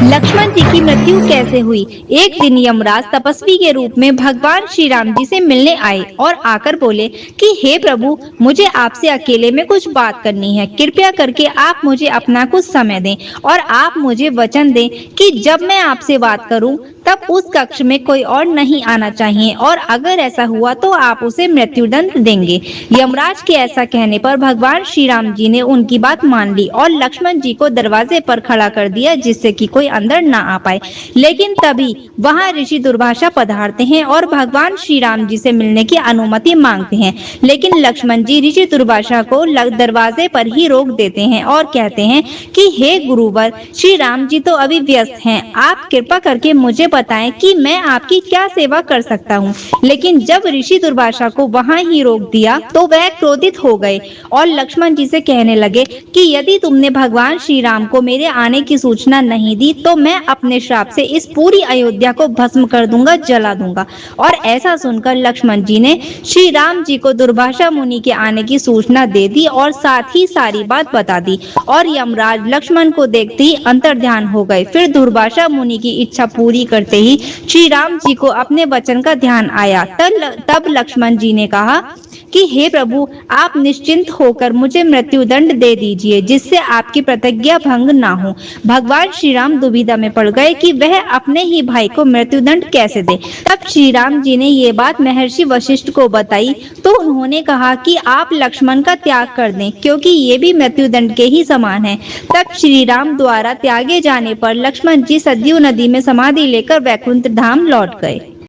लक्ष्मण जी की मृत्यु कैसे हुई? एक दिन यमराज तपस्वी के रूप में भगवान श्री राम जी से मिलने आए और आकर बोले कि हे प्रभु, मुझे आपसे अकेले में कुछ बात करनी है। कृपया करके आप मुझे अपना कुछ समय दें और आप मुझे वचन दें कि जब मैं आपसे बात करूं तब उस कक्ष में कोई और नहीं आना चाहिए, और अगर ऐसा हुआ तो आप उसे मृत्युदंड देंगे। यमराज के ऐसा कहने पर भगवान श्री राम जी ने उनकी बात मान ली और लक्ष्मण जी को दरवाजे पर खड़ा कर दिया, जिससे कि कोई अंदर ना आ पाए। लेकिन तभी वहां ऋषि दुर्वासा पधारते हैं और भगवान श्री राम जी से मिलने की अनुमति मांगते हैं। लेकिन लक्ष्मण जी ऋषि दुर्वासा को दरवाजे पर ही रोक देते हैं और कहते हैं कि हे गुरुवर, श्री राम जी तो अभी व्यस्त हैं, आप कृपा करके मुझे बताएं कि मैं आपकी क्या सेवा कर सकता हूँ। लेकिन जब ऋषि दुर्वासा को वहां ही रोक दिया तो वह क्रोधित हो गए और लक्ष्मण जी से कहने लगे कि यदि तुमने भगवान श्री राम को मेरे आने की सूचना नहीं दी तो मैं अपने श्राप से इस पूरी अयोध्या को भस्म कर दूंगा, जला दूंगा। और ऐसा सुनकर लक्ष्मण जी ने श्री राम जी को दुर्वासा मुनि के आने की सूचना दे दी और साथ ही सारी बात बता दी। और यमराज लक्ष्मण को देखते ही अंतर्ध्यान हो गए। फिर दुर्वासा मुनि की इच्छा पूरी करते ही श्री राम जी को अपने वचन का ध्यान आया। तब लक्ष्मण जी ने कहा कि हे प्रभु, आप निश्चिंत होकर मुझे मृत्युदंड दे दीजिए, जिससे आपकी प्रतिज्ञा भंग ना हो। भगवान श्री राम दुविधा में पड़ गए कि वह अपने ही भाई को मृत्युदंड कैसे दे। तब श्री राम जी ने ये बात महर्षि वशिष्ठ को बताई तो उन्होंने कहा कि आप लक्ष्मण का त्याग कर दें, क्योंकि ये भी मृत्युदंड के ही समान है। तब श्री राम द्वारा त्यागे जाने पर लक्ष्मण जी सरयू नदी में समाधि लेकर वैकुंठ धाम लौट गए।